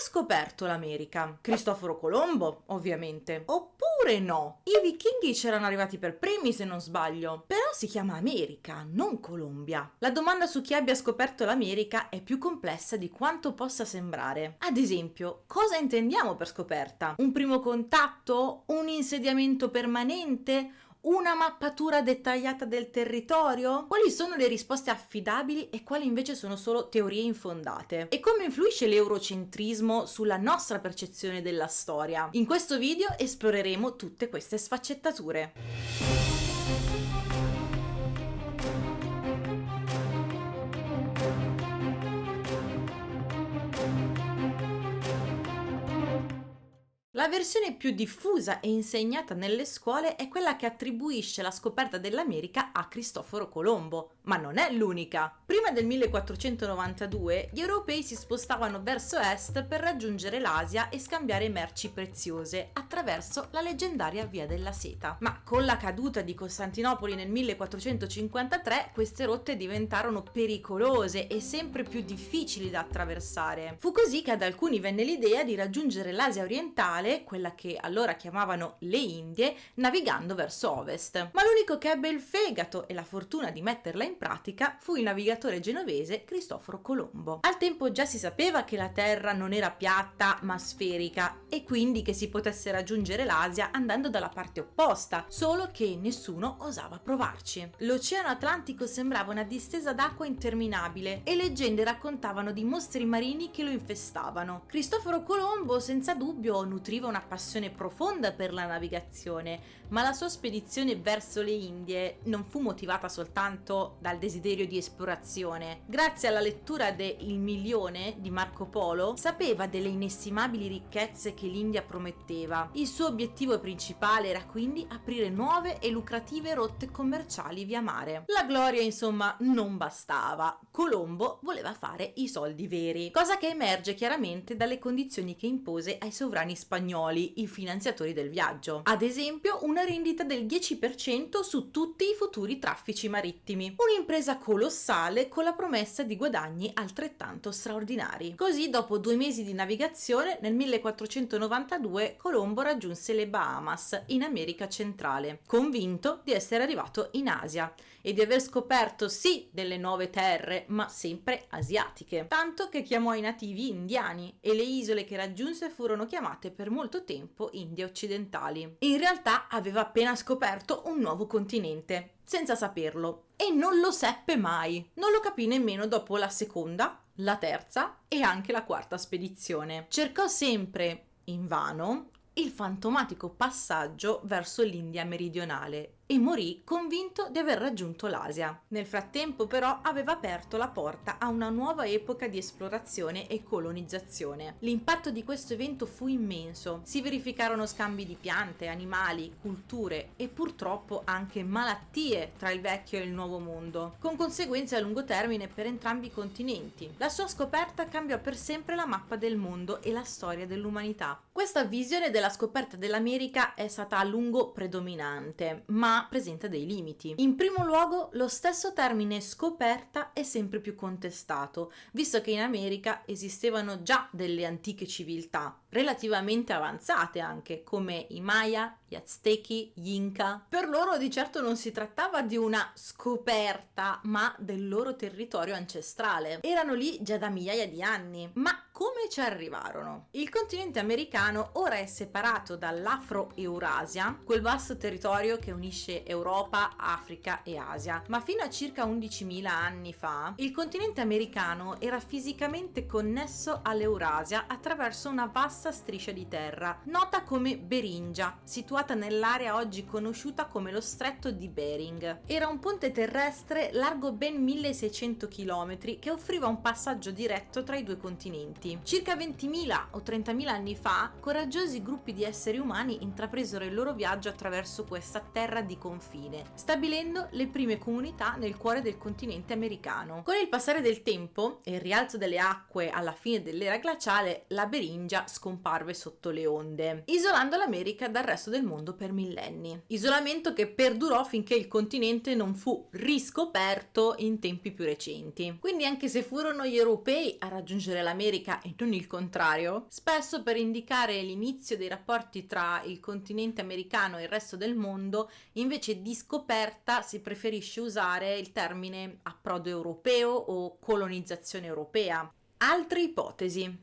scoperto l'America? Cristoforo Colombo, ovviamente. Oppure no? I vichinghi c'erano arrivati per primi, se non sbaglio. Però si chiama America, non Colombia. La domanda su chi abbia scoperto l'America è più complessa di quanto possa sembrare. Ad esempio, cosa intendiamo per scoperta? Un primo contatto? Un insediamento permanente? Una mappatura dettagliata del territorio? Quali sono le risposte affidabili e quali invece sono solo teorie infondate? E come influisce l'eurocentrismo sulla nostra percezione della storia? In questo video esploreremo tutte queste sfaccettature. La versione più diffusa e insegnata nelle scuole è quella che attribuisce la scoperta dell'America a Cristoforo Colombo, ma non è l'unica. Prima del 1492 gli europei si spostavano verso est per raggiungere l'Asia e scambiare merci preziose attraverso la leggendaria Via della Seta. Ma con la caduta di Costantinopoli nel 1453 queste rotte diventarono pericolose e sempre più difficili da attraversare. Fu così che ad alcuni venne l'idea di raggiungere l'Asia orientale, quella che allora chiamavano le Indie, navigando verso ovest. Ma l'unico che ebbe il fegato e la fortuna di metterla in pratica fu il navigatore genovese Cristoforo Colombo. Al tempo già si sapeva che la Terra non era piatta ma sferica e quindi che si potesse raggiungere l'Asia andando dalla parte opposta, solo che nessuno osava provarci. L'Oceano Atlantico sembrava una distesa d'acqua interminabile e leggende raccontavano di mostri marini che lo infestavano. Cristoforo Colombo senza dubbio nutriva una passione profonda per la navigazione, ma la sua spedizione verso le Indie non fu motivata soltanto dal desiderio di esplorazione. Grazie alla lettura de Il Milione di Marco Polo, sapeva delle inestimabili ricchezze che l'India prometteva. Il suo obiettivo principale era quindi aprire nuove e lucrative rotte commerciali via mare. La gloria, insomma, non bastava. Colombo voleva fare i soldi veri, cosa che emerge chiaramente dalle condizioni che impose ai sovrani spagnoli, i finanziatori del viaggio. Ad esempio, una rendita del 10% su tutti i futuri traffici marittimi. Un'impresa colossale con la promessa di guadagni altrettanto straordinari. Così, dopo 2 mesi di navigazione, nel 1492 Colombo raggiunse le Bahamas, in America centrale, convinto di essere arrivato in Asia e di aver scoperto sì delle nuove terre, ma sempre asiatiche. Tanto che chiamò i nativi indiani e le isole che raggiunse furono chiamate per molto tempo Indie occidentali. In realtà aveva appena scoperto un nuovo continente, senza saperlo, e non lo seppe mai. Non lo capì nemmeno dopo la seconda, la terza e anche la quarta spedizione. Cercò sempre, invano, il fantomatico passaggio verso l'India meridionale e morì convinto di aver raggiunto l'Asia. Nel frattempo però aveva aperto la porta a una nuova epoca di esplorazione e colonizzazione. L'impatto di questo evento fu immenso. Si verificarono scambi di piante, animali, culture e purtroppo anche malattie tra il vecchio e il nuovo mondo, con conseguenze a lungo termine per entrambi i continenti. La sua scoperta cambiò per sempre la mappa del mondo e la storia dell'umanità. Questa visione della scoperta dell'America è stata a lungo predominante, ma presenta dei limiti. In primo luogo, lo stesso termine scoperta è sempre più contestato, visto che in America esistevano già delle antiche civiltà, relativamente avanzate anche, come i Maya, gli Aztechi, gli Inca. Per loro di certo non si trattava di una scoperta, ma del loro territorio ancestrale. Erano lì già da migliaia di anni, ma come ci arrivarono? Il continente americano ora è separato dall'Afro-Eurasia, quel vasto territorio che unisce Europa, Africa e Asia, ma fino a circa 11.000 anni fa il continente americano era fisicamente connesso all'Eurasia attraverso una vasta striscia di terra, nota come Beringia, situata nell'area oggi conosciuta come lo Stretto di Bering. Era un ponte terrestre largo ben 1600 km che offriva un passaggio diretto tra i due continenti. Circa 20.000 o 30.000 anni fa, coraggiosi gruppi di esseri umani intrapresero il loro viaggio attraverso questa terra di confine, stabilendo le prime comunità nel cuore del continente americano. Con il passare del tempo e il rialzo delle acque alla fine dell'era glaciale, la Beringia scomparve sotto le onde, isolando l'America dal resto del mondo per millenni. Isolamento che perdurò finché il continente non fu riscoperto in tempi più recenti. Quindi anche se furono gli europei a raggiungere l'America e non il contrario, spesso per indicare l'inizio dei rapporti tra il continente americano e il resto del mondo, invece di scoperta si preferisce usare il termine approdo europeo o colonizzazione europea. Altre ipotesi.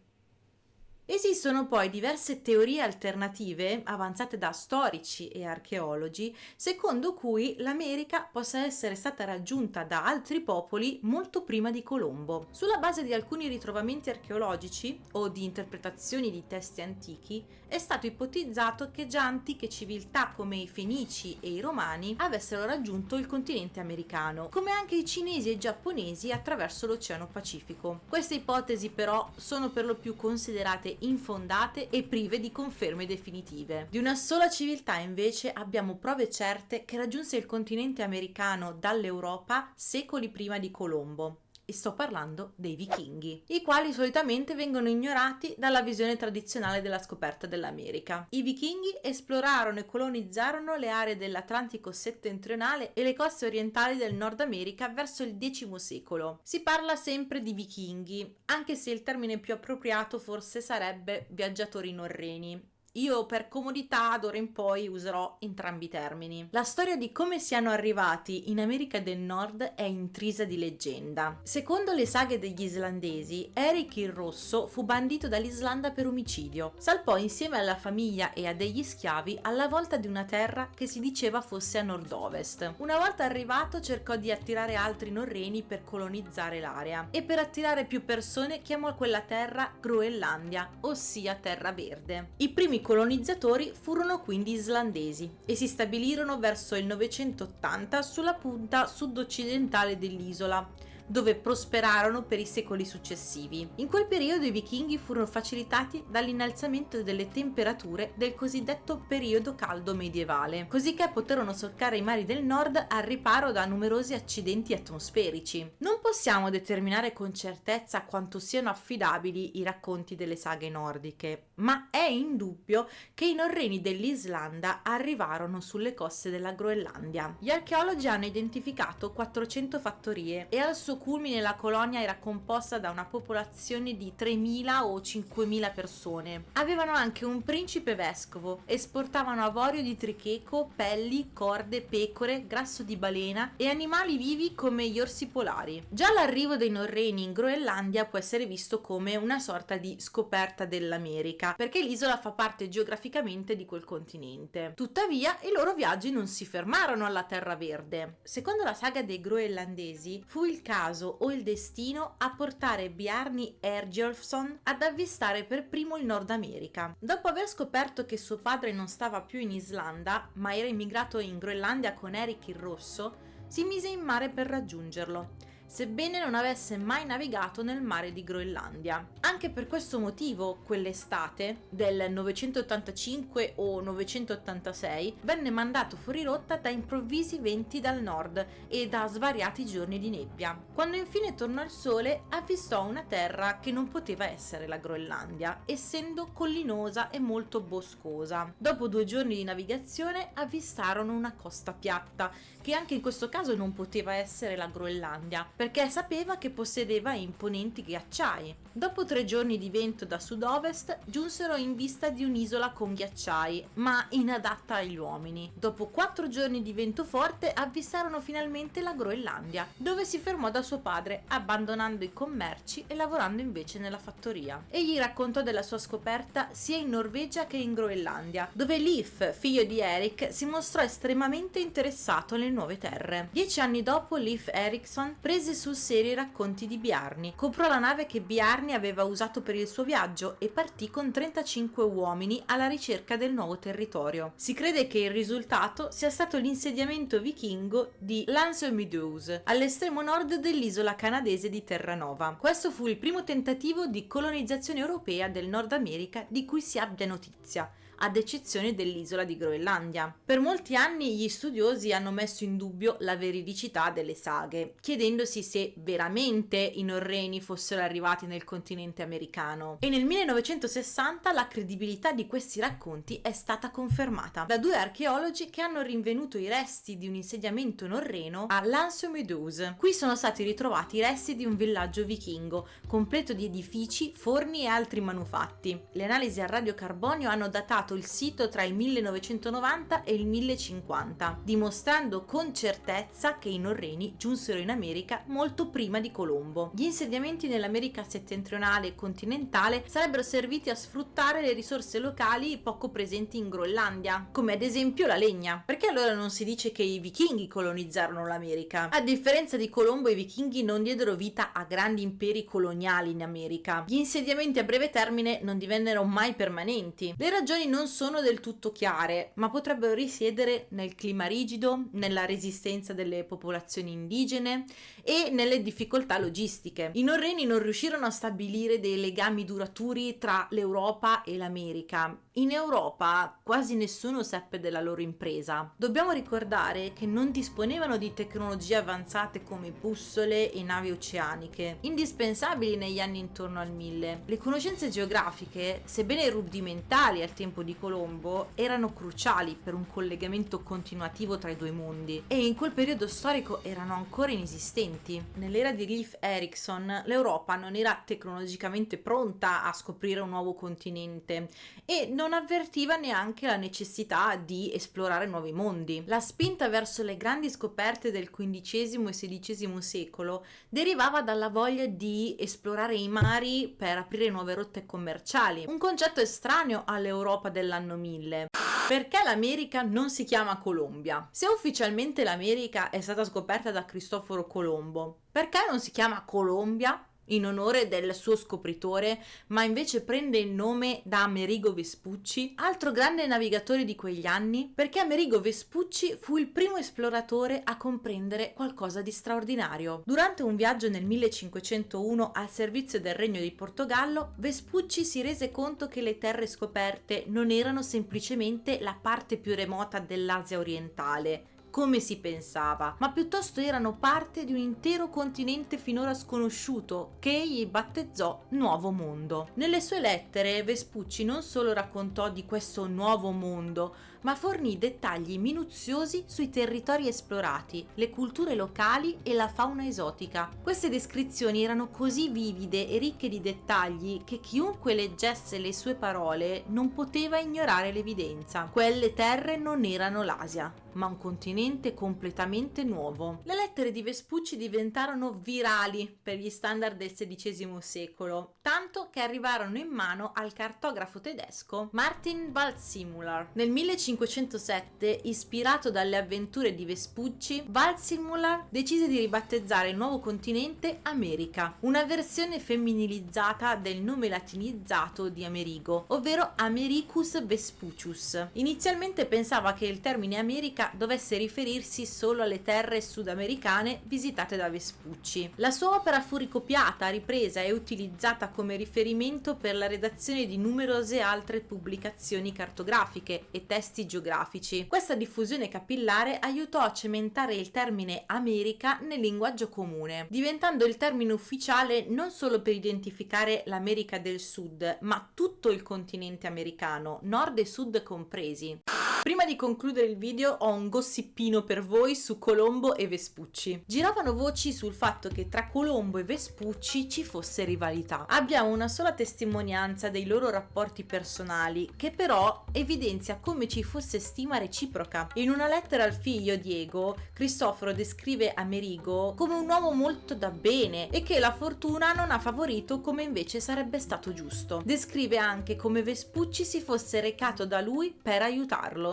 Esistono poi diverse teorie alternative avanzate da storici e archeologi, secondo cui l'America possa essere stata raggiunta da altri popoli molto prima di Colombo. Sulla base di alcuni ritrovamenti archeologici o di interpretazioni di testi antichi, è stato ipotizzato che già antiche civiltà come i Fenici e i Romani avessero raggiunto il continente americano, come anche i cinesi e i giapponesi attraverso l'Oceano Pacifico. Queste ipotesi però sono per lo più considerate infondate e prive di conferme definitive. Di una sola civiltà invece abbiamo prove certe che raggiunse il continente americano dall'Europa secoli prima di Colombo. E sto parlando dei vichinghi, i quali solitamente vengono ignorati dalla visione tradizionale della scoperta dell'America. I vichinghi esplorarono e colonizzarono le aree dell'Atlantico settentrionale e le coste orientali del Nord America verso il X secolo. Si parla sempre di vichinghi, anche se il termine più appropriato forse sarebbe viaggiatori norreni. Io per comodità d'ora in poi userò entrambi i termini. La storia di come siano arrivati in America del Nord è intrisa di leggenda. Secondo le saghe degli islandesi, Eric il Rosso fu bandito dall'Islanda per omicidio. Salpò insieme alla famiglia e a degli schiavi alla volta di una terra che si diceva fosse a nord-ovest. Una volta arrivato cercò di attirare altri norreni per colonizzare l'area e per attirare più persone chiamò quella terra Groenlandia, ossia terra verde. I primi colonizzatori furono quindi islandesi e si stabilirono verso il 980 sulla punta sud-occidentale dell'isola, dove prosperarono per i secoli successivi. In quel periodo i vichinghi furono facilitati dall'innalzamento delle temperature del cosiddetto periodo caldo medievale, cosicché poterono solcare i mari del nord al riparo da numerosi accidenti atmosferici. Non possiamo determinare con certezza quanto siano affidabili i racconti delle saghe nordiche, ma è indubbio che i norreni dell'Islanda arrivarono sulle coste della Groenlandia. Gli archeologi hanno identificato 400 fattorie e al suo culmine la colonia era composta da una popolazione di 3.000 o 5.000 persone. Avevano anche un principe vescovo, esportavano avorio di tricheco, pelli, corde, pecore, grasso di balena e animali vivi come gli orsi polari. Già l'arrivo dei norreni in Groenlandia può essere visto come una sorta di scoperta dell'America, perché l'isola fa parte geograficamente di quel continente. Tuttavia, i loro viaggi non si fermarono alla Terra Verde. Secondo la saga dei groenlandesi, fu il caso o il destino a portare Bjarni Herjolfsson ad avvistare per primo il Nord America. Dopo aver scoperto che suo padre non stava più in Islanda, ma era immigrato in Groenlandia con Eric il Rosso, si mise in mare per raggiungerlo, sebbene non avesse mai navigato nel mare di Groenlandia. Anche per questo motivo, quell'estate del 985 o 986 venne mandato fuori rotta da improvvisi venti dal nord e da svariati giorni di nebbia. Quando infine tornò al sole, avvistò una terra che non poteva essere la Groenlandia, essendo collinosa e molto boscosa. Dopo 2 giorni di navigazione avvistarono una costa piatta, che anche in questo caso non poteva essere la Groenlandia, perché sapeva che possedeva imponenti ghiacciai. Dopo 3 giorni di vento da sud-ovest giunsero in vista di un'isola con ghiacciai, ma inadatta agli uomini. Dopo 4 giorni di vento forte avvistarono finalmente la Groenlandia, dove si fermò da suo padre, abbandonando i commerci e lavorando invece nella fattoria. Egli raccontò della sua scoperta sia in Norvegia che in Groenlandia, dove Leif, figlio di Eric, si mostrò estremamente interessato alle nuove terre. 10 anni dopo, Leif Erikson prese sul serio i racconti di Bjarni, comprò la nave che Bjarni aveva usato per il suo viaggio e partì con 35 uomini alla ricerca del nuovo territorio. Si crede che il risultato sia stato l'insediamento vichingo di Landsøymeadows, all'estremo nord dell'isola canadese di Terranova. Questo fu il primo tentativo di colonizzazione europea del Nord America di cui si abbia notizia, ad eccezione dell'isola di Groenlandia. Per molti anni gli studiosi hanno messo in dubbio la veridicità delle saghe, chiedendosi se veramente i norreni fossero arrivati nel continente americano. E nel 1960 la credibilità di questi racconti è stata confermata da due archeologi che hanno rinvenuto i resti di un insediamento norreno a Landsmeadows. Qui sono stati ritrovati i resti di un villaggio vichingo, completo di edifici, forni e altri manufatti. Le analisi al radiocarbonio hanno datato il sito tra il 1990 e il 1050, dimostrando con certezza che i norreni giunsero in America molto prima di Colombo. Gli insediamenti nell'America settentrionale e continentale sarebbero serviti a sfruttare le risorse locali poco presenti in Groenlandia, come ad esempio la legna. Perché allora non si dice che i vichinghi colonizzarono l'America? A differenza di Colombo, i vichinghi non diedero vita a grandi imperi coloniali in America. Gli insediamenti a breve termine non divennero mai permanenti. Le ragioni non sono del tutto chiare, ma potrebbero risiedere nel clima rigido, nella resistenza delle popolazioni indigene e nelle difficoltà logistiche. I norreni non riuscirono a stabilire dei legami duraturi tra l'Europa e l'America. In Europa quasi nessuno seppe della loro impresa. Dobbiamo ricordare che non disponevano di tecnologie avanzate come bussole e navi oceaniche, indispensabili negli anni intorno al 1000. Le conoscenze geografiche, sebbene rudimentali al tempo di Colombo, erano cruciali per un collegamento continuativo tra i due mondi e in quel periodo storico erano ancora inesistenti. Nell'era di Leif Erikson l'Europa non era tecnologicamente pronta a scoprire un nuovo continente e non avvertiva neanche la necessità di esplorare nuovi mondi. La spinta verso le grandi scoperte del XV e XVI secolo derivava dalla voglia di esplorare i mari per aprire nuove rotte commerciali, un concetto estraneo all'Europa dell'anno 1000. Perché l'America non si chiama Colombia? Se ufficialmente l'America è stata scoperta da Cristoforo Colombo, perché non si chiama Colombia in onore del suo scopritore, ma invece prende il nome da Amerigo Vespucci, altro grande navigatore di quegli anni? Perché Amerigo Vespucci fu il primo esploratore a comprendere qualcosa di straordinario. Durante un viaggio nel 1501 al servizio del Regno di Portogallo, Vespucci si rese conto che le terre scoperte non erano semplicemente la parte più remota dell'Asia orientale, come si pensava, ma piuttosto erano parte di un intero continente finora sconosciuto che egli battezzò Nuovo Mondo. Nelle sue lettere Vespucci non solo raccontò di questo nuovo mondo, ma fornì dettagli minuziosi sui territori esplorati, le culture locali e la fauna esotica. Queste descrizioni erano così vivide e ricche di dettagli che chiunque leggesse le sue parole non poteva ignorare l'evidenza. Quelle terre non erano l'Asia, ma un continente completamente nuovo. Le lettere di Vespucci diventarono virali per gli standard del XVI secolo, tanto che arrivarono in mano al cartografo tedesco Martin Waldseemüller. Nel 1507, ispirato dalle avventure di Vespucci, Waldseemüller decise di ribattezzare il nuovo continente America, una versione femminilizzata del nome latinizzato di Amerigo, ovvero Americus Vespucius. Inizialmente pensava che il termine America dovesse riferirsi solo alle terre sudamericane visitate da Vespucci. La sua opera fu ricopiata, ripresa e utilizzata come riferimento per la redazione di numerose altre pubblicazioni cartografiche e testi geografici. Questa diffusione capillare aiutò a cementare il termine America nel linguaggio comune, diventando il termine ufficiale non solo per identificare l'America del Sud, ma tutto il continente americano, nord e sud compresi. Prima di concludere il video ho un gossipino per voi su Colombo e Vespucci. Giravano voci sul fatto che tra Colombo e Vespucci ci fosse rivalità. Abbiamo una sola testimonianza dei loro rapporti personali, che però evidenzia come ci fosse stima reciproca. In una lettera al figlio Diego, Cristoforo descrive Amerigo come un uomo molto da bene e che la fortuna non ha favorito come invece sarebbe stato giusto. Descrive anche come Vespucci si fosse recato da lui per aiutarlo.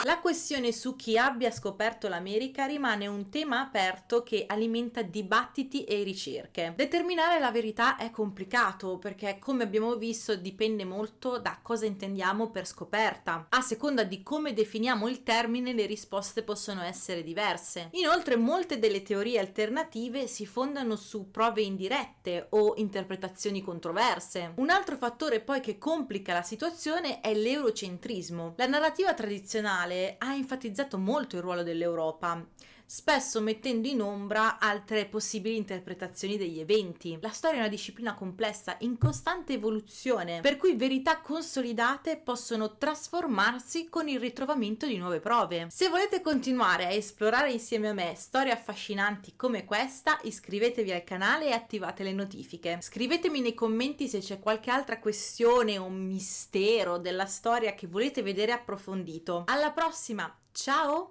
La questione su chi abbia scoperto l'America rimane un tema aperto che alimenta dibattiti e ricerche. Determinare la verità è complicato perché, come abbiamo visto, dipende molto da cosa intendiamo per scoperta. A seconda di come definiamo il termine, le risposte possono essere diverse. Inoltre, molte delle teorie alternative si fondano su prove indirette o interpretazioni controverse. Un altro fattore poi che complica la situazione è l'eurocentrismo. La narrativa tradizionale ha enfatizzato molto il ruolo dell'Europa, spesso mettendo in ombra altre possibili interpretazioni degli eventi. La storia è una disciplina complessa in costante evoluzione, per cui verità consolidate possono trasformarsi con il ritrovamento di nuove prove. Se volete continuare a esplorare insieme a me storie affascinanti come questa, iscrivetevi al canale e attivate le notifiche. Scrivetemi nei commenti se c'è qualche altra questione o mistero della storia che volete vedere approfondito. Alla prossima, ciao!